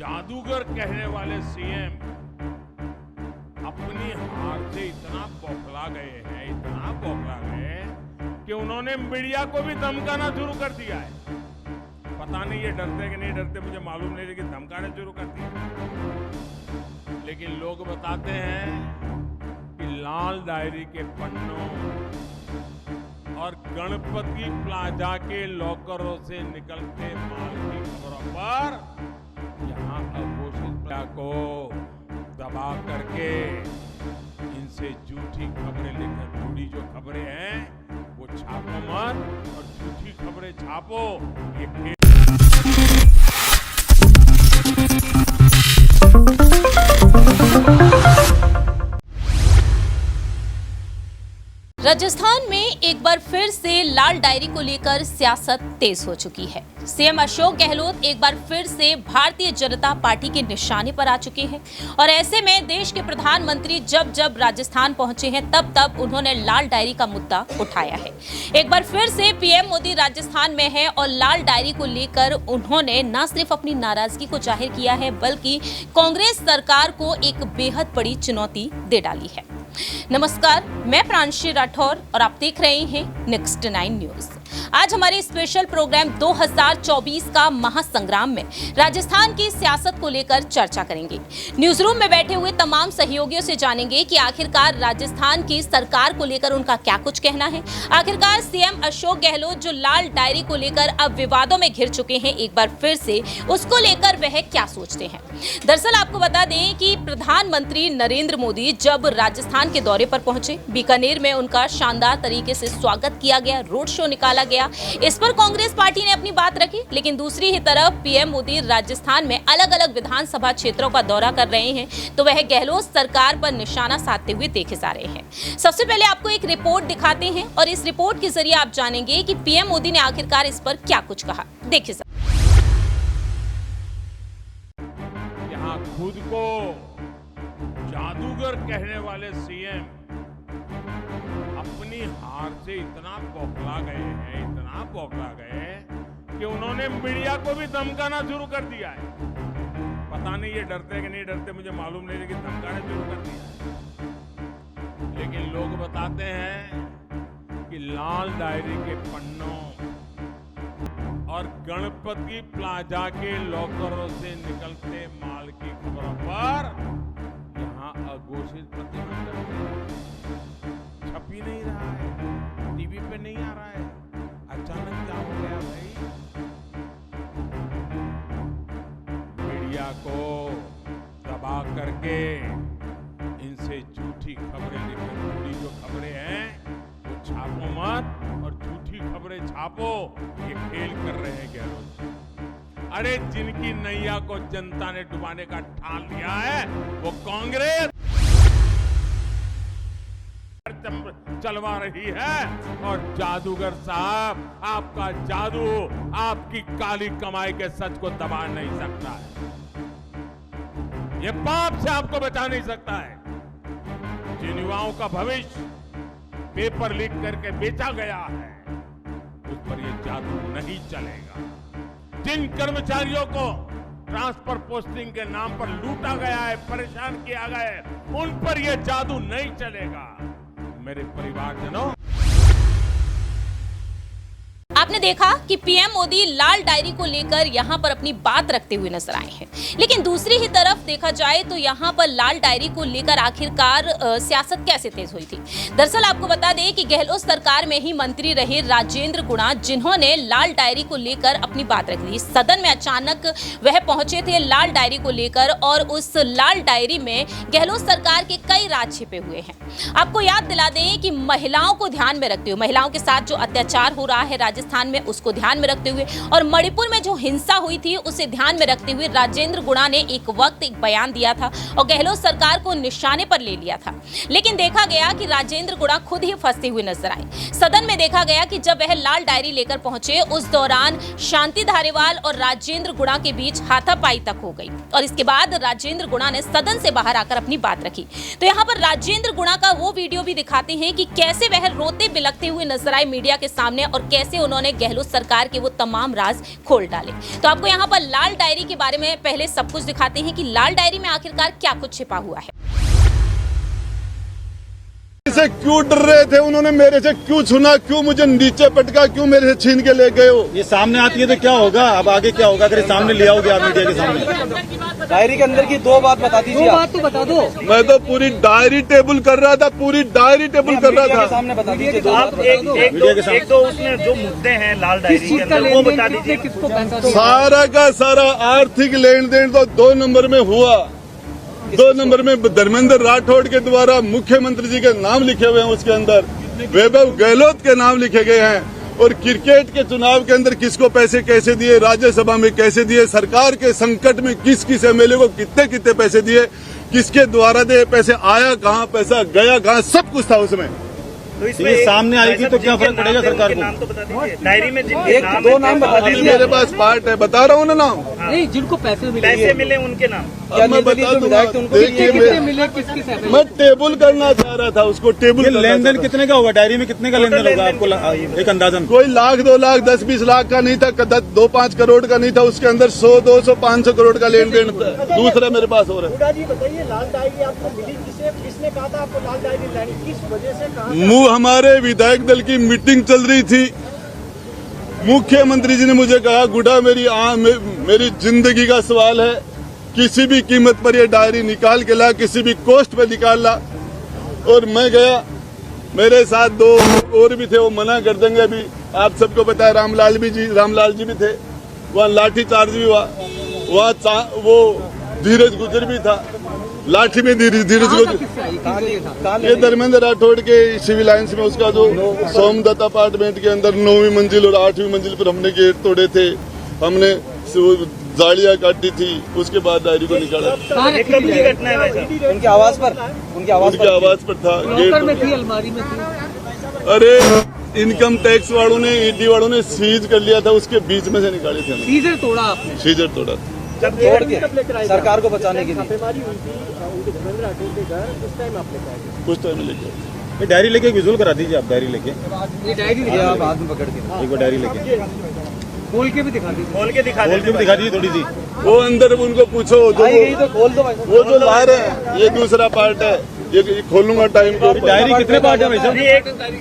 जादूगर कहने वाले सीएम अपनी हार से इतना बौखला गए कि उन्होंने मीडिया को भी धमकाना शुरू कर दिया है। पता नहीं ये डरते कि नहीं डरते, मुझे मालूम नहीं, लेकिन धमकाना शुरू कर दिया। लेकिन लोग बताते हैं कि लाल डायरी के पन्नों और गणपति प्लाजा के लॉकरों से निकलते माल की खबरों पर यहाँ अघोषित को दबा करके इनसे झूठी खबरें लेकर जुड़ी जो खबरें हैं वो छापो मत, और झूठी खबरें छापो, ये राजस्थान में एक बार फिर से लाल डायरी को लेकर सियासत तेज हो चुकी है। सीएम अशोक गहलोत एक बार फिर से भारतीय जनता पार्टी के निशाने पर आ चुके हैं और ऐसे में देश के प्रधानमंत्री जब जब राजस्थान पहुंचे हैं तब तब उन्होंने लाल डायरी का मुद्दा उठाया है। एक बार फिर से पीएम मोदी राजस्थान में है और लाल डायरी को लेकर उन्होंने न सिर्फ अपनी नाराजगी को जाहिर किया है बल्कि कांग्रेस सरकार को एक बेहद बड़ी चुनौती दे डाली है। नमस्कार, मैं प्रांशी राठौर और आप देख रहे हैं नेक्स्ट 9 न्यूज। आज हमारे स्पेशल प्रोग्राम 2024 का महासंग्राम में राजस्थान की सियासत को लेकर चर्चा करेंगे। न्यूज रूम में बैठे हुए तमाम सहयोगियों से जानेंगे कि आखिरकार राजस्थान की सरकार को लेकर उनका क्या कुछ कहना है। आखिरकार सीएम अशोक गहलोत जो लाल डायरी को लेकर अब विवादों में घिर चुके हैं, एक बार फिर से उसको लेकर वह क्या सोचते हैं। दरअसल आपको बता दें कि प्रधानमंत्री नरेंद्र मोदी जब राजस्थान के दौरे पर पहुंचे, बीकानेर में उनका शानदार तरीके से स्वागत किया गया, रोड शो निकाला गया। इस पर कांग्रेस पार्टी ने अपनी बात रखी, लेकिन दूसरी ही तरफ पीएम मोदी राजस्थान में अलग अलग विधानसभा क्षेत्रों का दौरा कर रहे हैं तो वह गहलोत सरकार पर निशाना साधते हुए देखे जा रहे हैं। सबसे पहले आपको एक रिपोर्ट दिखाते हैं और इस रिपोर्ट के जरिए आप जानेंगे कि पीएम मोदी ने आखिरकार इस पर क्या कुछ कहा। देखिए सर। यहाँ खुद को जादूगर कहने वाले सीएम अपनी हार से इतना बौखला गए कि उन्होंने मीडिया को भी धमकाना शुरू कर दिया है। पता नहीं ये डरते कि नहीं डरते, मुझे मालूम नहीं, लेकिन धमकाना शुरू कर दिया है। लेकिन लोग बताते हैं कि लाल डायरी के पन्नों और गणपति प्लाजा के लॉकरों से निकलते माल की खबरों पर यहाँ अघोषित प्रतिबंध छप ही नहीं रहा है, टीवी पे नहीं आ रहा है। अचानक क्या हो गया भाई? मीडिया को दबा करके इनसे झूठी खबरें लेकर जुड़ी जो खबरें हैं वो छापो मत, और झूठी खबरें छापो, ये खेल कर रहे हैं गहलोत। अरे जिनकी नैया को जनता ने डुबाने का ठान लिया है वो कांग्रेस चलवा रही है, और जादूगर साहब आपका जादू आपकी काली कमाई के सच को दबा नहीं सकता है, ये पाप से आपको बचा नहीं सकता है। जिन युवाओं का भविष्य पेपर लीक करके बेचा गया है उस पर ये जादू नहीं चलेगा। जिन कर्मचारियों को ट्रांसफर पोस्टिंग के नाम पर लूटा गया है, परेशान किया गया है, उन पर यह जादू नहीं चलेगा। मेरे परिवारजनों, आपने देखा कि पीएम मोदी लाल डायरी को लेकर यहां पर अपनी बात रखते हुए नजर आए हैं, लेकिन दूसरी ही तरफ देखा जाए तो यहां पर लाल डायरी को लेकर आखिरकार सियासत कैसे तेज हुई थी। दरअसल आपको बता दें कि गहलोत सरकार में ही मंत्री रहे राजेंद्र गुणा, जिन्होंने लाल डायरी को लेकर अपनी बात रख दी। सदन में अचानक वह पहुंचे थे लाल डायरी को लेकर और उस लाल डायरी में गहलोत सरकार के कई राज छिपे हुए हैं। आपको याद दिला दें कि महिलाओं को ध्यान में रखते हुए, महिलाओं के साथ जो अत्याचार हो रहा है राजस्थान में उसको ध्यान में रखते हुए और मणिपुर में जो हिंसा हुई थी उसे ध्यान में रखते हुए राजेंद्र गुणा ने एक वक्त एक बयान दिया था और गहलोत सरकार को निशाने पर ले लिया था। लेकिन देखा गया कि राजेंद्र गुणा खुद ही फंसते हुए नजर आए। सदन में देखा गया कि जब वह लाल डायरी लेकर पहुंचे उस दौरान शांति धारीवाल और राजेंद्र गुणा के बीच हाथापाई तक हो गई और इसके बाद राजेंद्र गुणा ने सदन से बाहर आकर अपनी बात रखी। तो यहाँ पर राजेंद्र गुणा का वो वीडियो भी दिखाते हैं कि कैसे वह रोते बिलखते हुए नजर आए मीडिया के सामने और कैसे उन्होंने गहलोत सरकार के वो तमाम राज खोल डाले। तो आपको यहाँ पर लाल डायरी के बारे में पहले सब कुछ दिखाते हैं कि लाल डायरी में आखिरकार क्या कुछ छिपा हुआ है। से क्यों डर रहे थे, उन्होंने मेरे से क्यों छुना, क्यों मुझे नीचे पटका, क्यों मेरे से छीन के ले गए हो? ये सामने आती है तो क्या होगा, अब आगे क्या होगा अगर सामने ले आओगे आप मीडिया के सामने? डायरी के अंदर की दो बात बता दीजिए। दो बात तो बता दो। मैं तो पूरी डायरी टेबल कर रहा था, पूरी डायरी टेबल कर रहा था। सामने बता दीजिए। एक दो उसमें जो मुद्दे हैं लाल डायरी के अंदर वो बता दीजिए। किसको सारा का सारा आर्थिक लेन देन तो 2 नंबर में हुआ। 2 नंबर में धर्मेंद्र राठौड़ के द्वारा मुख्यमंत्री जी के नाम लिखे हुए हैं, उसके अंदर वैभव गहलोत के नाम लिखे गए हैं। और क्रिकेट के चुनाव के अंदर किसको पैसे कैसे दिए, राज्यसभा में कैसे दिए, सरकार के संकट में किस किस एमएलए को कितने कितने पैसे दिए, किसके द्वारा दिए पैसे, आया कहाँ, पैसा गया कहाँ, सब कुछ था उसमें। तो ये सामने आएगी तो क्या फर्क पड़ेगा सरकार को? नाम तो बता दीजिए डायरी में जिनके एक दो नाम बता दीजिए। मेरे पास पार्ट है, बता रहा हूँ ना नाम। नहीं, जिनको पैसे मिले उनके नाम। क्या मैं बता दूंगा। विधायक थे उनको देखिए, मिले, किस मैं टेबल करना चाह रहा था, उसको टेबल ये करना लेन देन चाह कितने का होगा, डायरी में कितने का लेन देन होगा आपको एक अंदाजन? कोई लाख 2 लाख 10-20 लाख का नहीं था, 2-5 करोड़ का नहीं था, उसके अंदर 100-200 500 करोड़ का लेन देन था। दूसरा मेरे पास हो रहा है। जी बताइए, लाल डायरी आपको मिली किसने कहा था आपको लाल डायरी लानी, किस वजह से कहा? मुंह हमारे विधायक दल की मीटिंग चल रही थी, मुख्यमंत्री जी ने मुझे कहा गुड्डा मेरी जिंदगी का सवाल है, किसी भी कीमत पर ये डायरी निकाल के ला, किसी भी कॉस्ट पे निकाल ला। और मैं गया, मेरे साथ 2 और भी थे, वो मना कर देंगे। अभी आप सबको पता है रामलाल जी भी थे, वहाँ लाठी चार्ज भी हुआ, वहाँ वो धीरज गुजर भी था, लाठी में धीरज गुजर। ये धर्मेंद्र राठौड़ के सिविल लाइन्स में उसका जो सोमदत्त अपार्टमेंट के अंदर 9वीं मंजिल और 8वीं मंजिल पर हमने गेट तोड़े थे, हमने जालियां काटी थी, उसके बाद डायरी को निकाला। घटना है भाई साहब। उनकी आवाज पर था, गेट में थी, अलमारी में थी। अरे इनकम टैक्स वालों ने, ईडी वालों ने सीज कर लिया था, उसके बीच में से निकाले थे। सीजर तोड़ा आपने? सीजर तोड़ा जब तोड़ के सरकार को बचाने के लिए छापेमारी हुई थी उनके धर्मेंद्र राठौड़ के घर, उस टाइम आपने कहा कुछ टाइम लेके। ये डायरी लेके विजुअल करा दीजिए आप, डायरी लेके ये डायरी आप हाथ में पकड़ के एक बार डायरी लेके खोल के भी दिखा दीजिए। खोल के दिखा दीजिए थोड़ी सी। वो अंदर उनको पूछो, तो खोल दो भाई। वो जो ला रहे हैं, ये दूसरा पार्ट है, ये खोलूंगा टाइम को। डायरी कितने पार्ट है भाई साहब?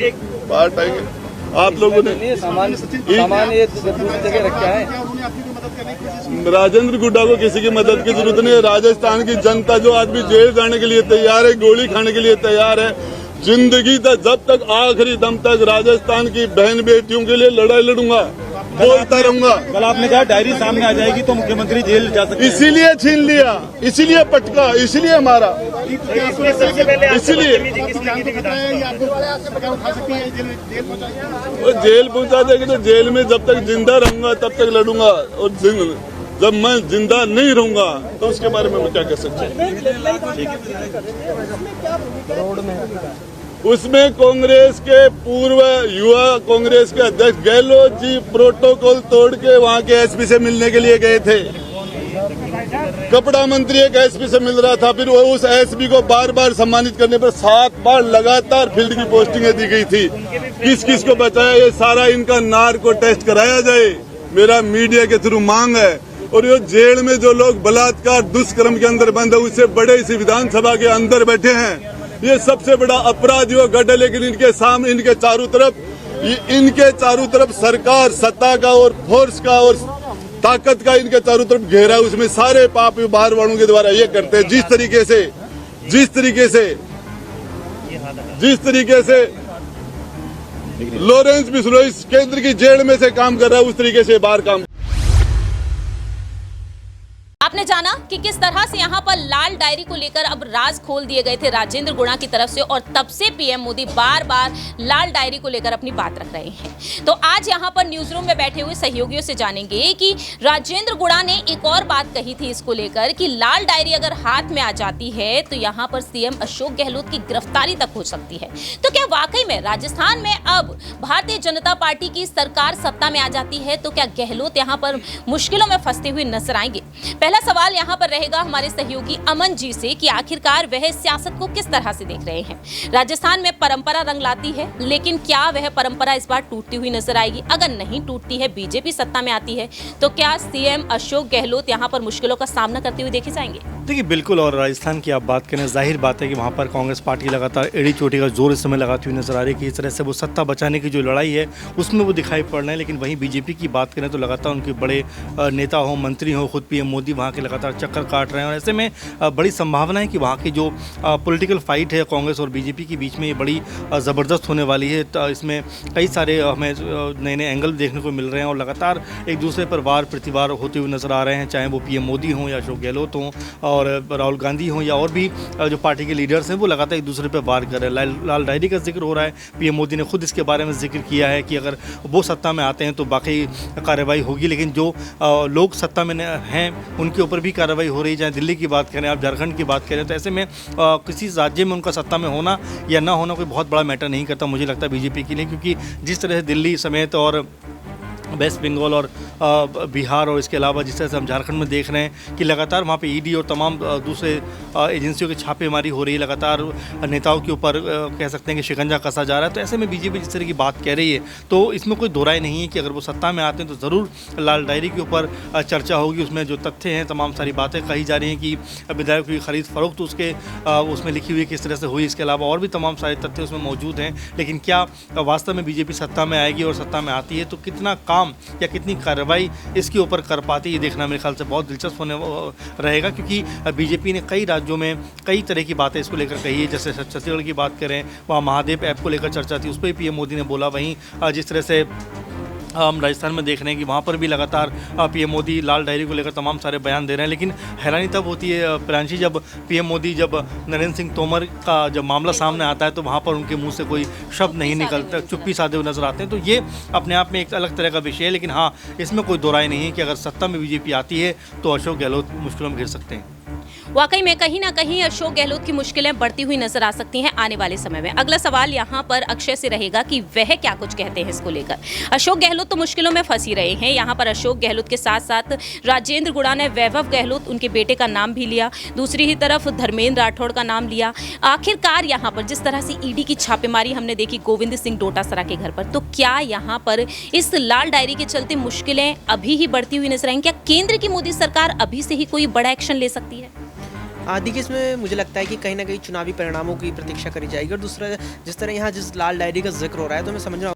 एक पार्ट आएंगे आप लोगों ने। सामान ये दूसरी जगह रखा है। राजेंद्र गुड्डा को किसी की मदद की जरूरत नहीं है। राजस्थान की जनता, जो आदमी जेल जाने के लिए तैयार है, गोली खाने के लिए तैयार है, जिंदगी तक जब तक आखिरी दम तक राजस्थान की बहन बेटियों के लिए लड़ाई लड़ूंगा, बोलता रहूंगा। कल आपने कहा डायरी सामने आ जाएगी तो मुख्यमंत्री जेल जा सकते हैं। इसीलिए छीन लिया, इसीलिए पटका, इसीलिए मारा, सबसे पहले इसीलिए वो जेल पहुंचा देगी। तो जेल में जब तक जिंदा रहूंगा तब तक लड़ूंगा, और जब मैं जिंदा नहीं रहूंगा तो उसके बारे में मैं क्या कह सकता हूँ। उसमें कांग्रेस के पूर्व युवा कांग्रेस के अध्यक्ष गहलोत जी प्रोटोकॉल तोड़ के वहाँ के एसपी से मिलने के लिए गए थे। कपड़ा मंत्री एक एसपी से मिल रहा था, फिर वो उस एसपी को बार बार सम्मानित करने पर 7 बार लगातार फील्ड की पोस्टिंगें दी गई थी। किस किस को बचाया, ये सारा इनका नार्को टेस्ट कराया जाए, मेरा मीडिया के थ्रू मांग है। और ये जेल में जो लोग बलात्कार दुष्कर्म के अंदर बंद है, उससे बड़े इसी विधानसभा के अंदर बैठे हैं, ये सबसे बड़ा अपराधी वो गड्ढे। लेकिन इनके सामने, इनके चारों तरफ सरकार, सत्ता का और फोर्स का और ताकत का इनके चारों तरफ घेरा, उसमें सारे पाप बाहर वालों के द्वारा ये करते हैं। जिस तरीके से लॉरेंस बिश्नोई केंद्र की जेल में से काम कर रहा है, उस तरीके से बाहर काम। आपने जाना कि किस तरह से यहाँ पर लाल डायरी को लेकर अब राज खोल दिए गए थे राजेंद्र गुणा की तरफ से, और तब से पीएम मोदी बार बार लाल डायरी को लेकर अपनी बात रख रहे हैं। तो आज यहाँ पर न्यूज रूम में बैठे हुए सहयोगियों से जानेंगे कि राजेंद्र गुणा ने एक और बात कही थी इसको लेकर कि लाल डायरी अगर हाथ में आ जाती है तो यहाँ पर सीएम अशोक गहलोत की गिरफ्तारी तक हो सकती है। तो क्या वाकई में राजस्थान में अब भारतीय जनता पार्टी की सरकार सत्ता में आ जाती है तो क्या गहलोत यहाँ पर मुश्किलों में फंसते हुए नजर आएंगे? पहला सवाल यहाँ पर रहेगा हमारे सहयोगी अमन जी से कि आखिरकार वह सियासत को किस तरह से देख रहे हैं। राजस्थान में परंपरा रंग लाती है, लेकिन क्या वह परंपरा इस बार टूटती हुई नजर आएगी? अगर नहीं टूटती है, बीजेपी सत्ता में आती है, तो क्या सीएम अशोक गहलोत यहाँ पर मुश्किलों का सामना करते हुए देखे जाएंगे? देखिए बिल्कुल, और राजस्थान की आप बात करें, जाहिर बात है कि वहाँ पर कांग्रेस पार्टी लगातार एड़ी चोटी का जोर इस समय लगाती हुई नजर आ रही है कि इस तरह से वो सत्ता बचाने की जो लड़ाई है उसमें वो दिखाई पड़ रहे हैं। लेकिन वहीं बीजेपी की बात करें तो लगातार उनके बड़े नेता हो, मंत्री हो, खुद पीएम मोदी वहाँ के लगातार चक्कर काट रहे हैं, और ऐसे में बड़ी संभावना है कि वहाँ की जो पॉलिटिकल फाइट है कांग्रेस और बीजेपी के बीच में ये बड़ी ज़बरदस्त होने वाली है। तो इसमें कई सारे हमें नए नए एंगल देखने को मिल रहे हैं और लगातार एक दूसरे पर वार प्रतिवार होते हुए नजर आ रहे हैं, चाहे वो पीएम मोदी हों या अशोक गहलोत हों और राहुल गांधी हों या और भी जो पार्टी के लीडर्स हैं, वो लगातार एक दूसरे पर वार कर रहे हैं। लाल डायरी का जिक्र हो रहा है, पीएम मोदी ने खुद इसके बारे में जिक्र किया है कि अगर वो सत्ता में आते हैं तो बाकी कार्रवाई होगी, लेकिन जो लोग सत्ता में हैं उनके ऊपर भी कार्रवाई हो रही है। चाहे दिल्ली की बात करें, आप झारखंड की बात करें, तो ऐसे में किसी राज्य में उनका सत्ता में होना या ना होना कोई बहुत बड़ा मैटर नहीं करता मुझे लगता है बीजेपी के लिए, क्योंकि जिस तरह से दिल्ली समेत और वेस्ट बंगाल और बिहार और इसके अलावा जिस तरह से हम झारखंड में देख रहे हैं कि लगातार वहाँ पे ईडी और तमाम दूसरे एजेंसियों की छापेमारी हो रही है, लगातार नेताओं के ऊपर कह सकते हैं कि शिकंजा कसा जा रहा है। तो ऐसे में बीजेपी जिस तरह की बात कह रही है तो इसमें कोई दोहराई नहीं है कि अगर वो सत्ता में आते हैं तो ज़रूर लाल डायरी के ऊपर चर्चा होगी। उसमें जो तथ्य हैं, तमाम सारी बातें कही जा रही हैं कि विधायकों की खरीद फरोख्त उसमें लिखी हुई किस तरह से हुई, इसके अलावा और भी तमाम सारे तथ्य उसमें मौजूद हैं। लेकिन क्या वास्तव में बीजेपी सत्ता में आएगी और सत्ता में आती है तो कितना काम या कितनी कार्रवाई इसके ऊपर कर पाती है, ये देखना मेरे ख्याल से बहुत दिलचस्प होने रहेगा, क्योंकि बीजेपी ने कई राज्यों में कई तरह की बातें इसको लेकर कही है। जैसे छत्तीसगढ़ की बात करें, वहाँ महादेव ऐप को लेकर चर्चा थी, उस पर पीएम मोदी ने बोला। वहीं जिस तरह से हम राजस्थान में देख रहे हैं कि वहाँ पर भी लगातार पीएम मोदी लाल डायरी को लेकर तमाम सारे बयान दे रहे हैं। लेकिन हैरानी तब होती है प्रांशी, जब पीएम मोदी जब नरेंद्र सिंह तोमर का जब मामला सामने आता है तो वहाँ पर उनके मुंह से कोई शब्द नहीं निकलता, चुप्पी साधे हुए नजर आते हैं। तो ये अपने आप में एक अलग तरह का विषय है। लेकिन हाँ, इसमें कोई दो राय नहीं है कि अगर सत्ता में बीजेपी आती है तो अशोक गहलोत मुश्किलों में घिर सकते हैं। वाकई में कहीं ना कहीं अशोक गहलोत की मुश्किलें बढ़ती हुई नजर आ सकती हैं आने वाले समय में। अगला सवाल यहाँ पर अक्षय से रहेगा कि वह क्या कुछ कहते हैं इसको लेकर। अशोक गहलोत तो मुश्किलों में फंसी रहे हैं। यहाँ पर अशोक गहलोत के साथ साथ राजेंद्र गुड़ा ने वैभव गहलोत उनके बेटे का नाम भी लिया, दूसरी ही तरफ धर्मेंद्र राठौड़ का नाम लिया। आखिरकार यहाँ पर जिस तरह से ईडी की छापेमारी हमने देखी गोविंद सिंह डोटासरा के घर पर, तो क्या यहाँ पर इस लाल डायरी के चलते मुश्किलें अभी ही बढ़ती हुई नजर आएंगी? क्या केंद्र की मोदी सरकार अभी से ही कोई बड़ा एक्शन ले सकती है? देखिए, इसमें मुझे लगता है कि कहीं ना कहीं चुनावी परिणामों की प्रतीक्षा करी जाएगी। और दूसरा, जिस तरह यहाँ जिस लाल डायरी का जिक्र हो रहा है, तो मैं समझ रहा हूँ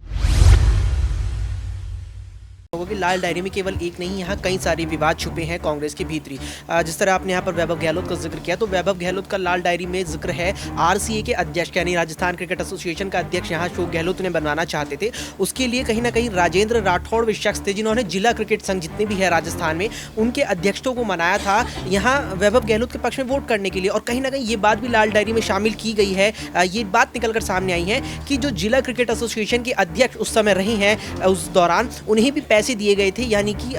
कि लाल डायरी में केवल एक नहीं, यहाँ कई सारे विवाद छुपे हैं कांग्रेस के भीतरी। जिस तरह आपने यहाँ पर वैभव गहलोत का जिक्र किया, तो वैभव गहलोत का लाल डायरी में जिक्र है आरसीए के अध्यक्ष यानी राजस्थान क्रिकेट एसोसिएशन का अध्यक्ष यहाँ अशोक गहलोत ने बनवाना चाहते थे। उसके लिए कहीं ना कहीं राजेंद्र राठौड़ वे शख्स थे जिन्होंने जिला क्रिकेट संघ जितने भी है राजस्थान में, उनके अध्यक्षों को मनाया था यहाँ वैभव गहलोत के पक्ष में वोट करने के लिए। और कहीं ना कहीं ये बात भी लाल डायरी में शामिल की गई है। ये बात निकल कर सामने आई है कि जो जिला क्रिकेट एसोसिएशन के अध्यक्ष उस समय रही हैं, उस दौरान उन्हें भी पैसे दिए गए थे, यानी कि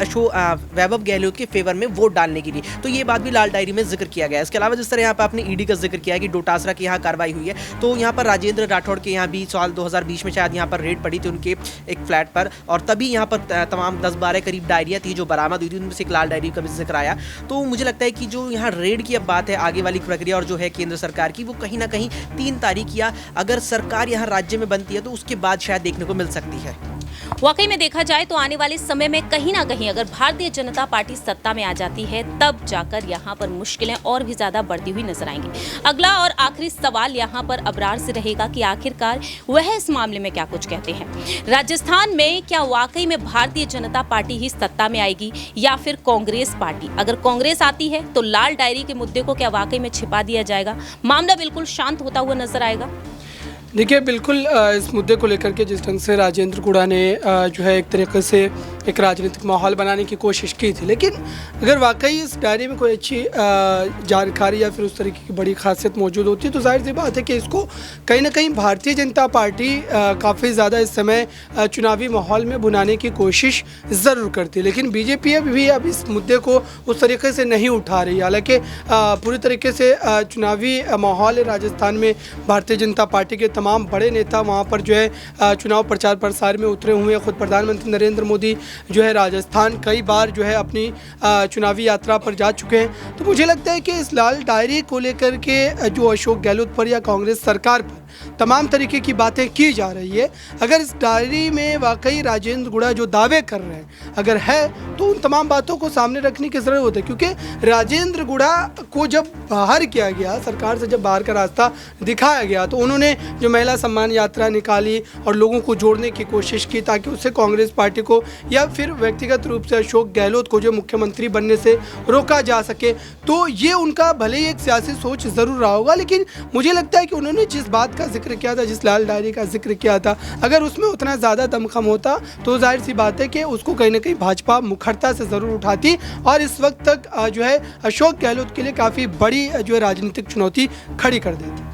वैभव गहलोत के फेवर में वोट डालने के लिए। तो ये बात भी लाल डायरी में जिक्र किया गया है। इसके अलावा जिस तरह यहाँ पर आपने ईडी का जिक्र किया है कि डोटासरा की यहाँ कार्रवाई हुई है, तो यहाँ पर राजेंद्र राठौड़ के यहाँ भी साल 2020 में शायद यहाँ पर रेड पड़ी थी उनके एक फ्लैट पर, और तभी यहाँ पर तमाम 10-12 करीब डायरियाँ थी जो बरामद हुई थी, उनमें से एक लाल डायरी का भी जिक्र आया। तो मुझे लगता है कि जो यहाँ रेड की अब बात है, आगे वाली प्रक्रिया और जो है केंद्र सरकार की, वो कहीं ना कहीं 3 तारीख या अगर सरकार यहाँ राज्य में बनती है तो उसके बाद शायद देखने को मिल सकती है। वाकई में देखा जाए तो आने वाले समय में कहीं ना कहीं अगर भारतीय जनता पार्टी सत्ता में आ जाती है, तब जाकर यहाँ पर मुश्किलें और भी ज्यादा बढ़ती हुई नजर आएंगी। अगला और आखिरी सवाल यहाँ पर अबरार से रहेगा कि आखिरकार वह इस मामले में क्या कुछ कहते हैं। राजस्थान में क्या वाकई में भारतीय जनता पार्टी ही सत्ता में आएगी या फिर कांग्रेस पार्टी? अगर कांग्रेस आती है तो लाल डायरी के मुद्दे को क्या वाकई में छिपा दिया जाएगा, मामला बिल्कुल शांत होता हुआ नजर आएगा? देखिए, बिल्कुल इस मुद्दे को लेकर के जिस ढंग से राजेंद्र गुड़ा ने जो है एक तरीके से एक राजनीतिक माहौल बनाने की कोशिश की थी। लेकिन अगर वाकई इस डायरी में कोई अच्छी जानकारी या फिर उस तरीके की बड़ी खासियत मौजूद होती है तो जाहिर सी बात है कि इसको कहीं ना कहीं भारतीय जनता पार्टी काफ़ी ज़्यादा इस समय चुनावी माहौल में भुनाने की कोशिश ज़रूर करती है। लेकिन बीजेपी भी अब इस मुद्दे को उस तरीके से नहीं उठा रही। हालांकि पूरी तरीके से चुनावी माहौल है राजस्थान में, भारतीय जनता पार्टी के तमाम बड़े नेता वहाँ पर जो है चुनाव प्रचार प्रसार में उतरे हुए हैं। खुद प्रधानमंत्री नरेंद्र मोदी जो है राजस्थान कई बार जो है अपनी चुनावी यात्रा पर जा चुके हैं। तो मुझे लगता है कि इस लाल डायरी को लेकर के जो अशोक गहलोत पर या कांग्रेस सरकार पर तमाम तरीके की बातें की जा रही है, अगर इस डायरी में वाकई राजेंद्र गुड़ा जो दावे कर रहे हैं अगर है तो उन तमाम बातों को सामने रखने की ज़रूरत है। क्योंकि राजेंद्र गुड़ा को जब बाहर किया गया, सरकार से जब बाहर का रास्ता दिखाया गया, तो उन्होंने जो महिला सम्मान यात्रा निकाली और लोगों को जोड़ने की कोशिश की ताकि उससे कांग्रेस पार्टी को या फिर व्यक्तिगत रूप से अशोक गहलोत को जो मुख्यमंत्री बनने से रोका जा सके। तो ये उनका भले ही एक सियासी सोच ज़रूर रहा होगा, लेकिन मुझे लगता है कि उन्होंने जिस बात का जिक्र किया था, जिस लाल डायरी का जिक्र किया था, अगर उसमें उतना ज़्यादा दमखम होता तो जाहिर सी बात है कि उसको कहीं ना कहीं भाजपा मुखरता से ज़रूर उठाती और इस वक्त तक जो है अशोक गहलोत के लिए काफ़ी बड़ी जो है राजनीतिक चुनौती खड़ी कर देती।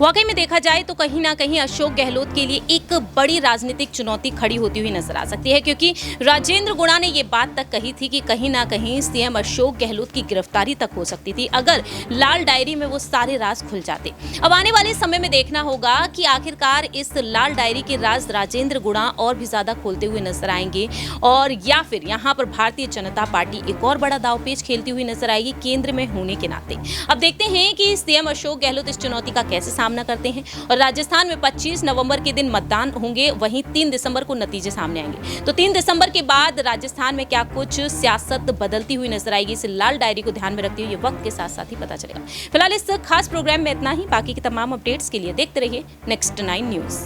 वाकई में देखा जाए तो कहीं ना कहीं अशोक गहलोत के लिए एक बड़ी राजनीतिक चुनौती खड़ी होती हुई नजर आ सकती है, क्योंकि राजेंद्र गुड़ा ने ये बात तक कही थी कि कहीं ना कहीं सीएम अशोक गहलोत की गिरफ्तारी तक हो सकती थी अगर लाल डायरी में वो सारे राज खुल जाते। अब आने वाले समय में देखना होगा कि आखिरकार इस लाल डायरी के राज राजेंद्र गुड़ा और भी ज्यादा खोलते हुए नजर आएंगे और या फिर यहाँ पर भारतीय जनता पार्टी एक और बड़ा दावपेच खेलती हुई नजर आएगी केंद्र में होने के नाते। अब देखते हैं कि सीएम अशोक गहलोत इस चुनौती का कैसे सामना करते हैं। और राजस्थान में 25 नवंबर के दिन मतदान होंगे, वहीं 3 दिसंबर को नतीजे सामने आएंगे। तो 3 दिसंबर के बाद राजस्थान में क्या कुछ सियासत बदलती हुई नजर आएगी, इस लाल डायरी को ध्यान में रखते हुए ये वक्त के साथ साथ ही पता चलेगा। फिलहाल इस खास प्रोग्राम में इतना ही। बाकी के तमाम अपडेट्स के लिए देखते रहिए नेक्स्ट 9 न्यूज।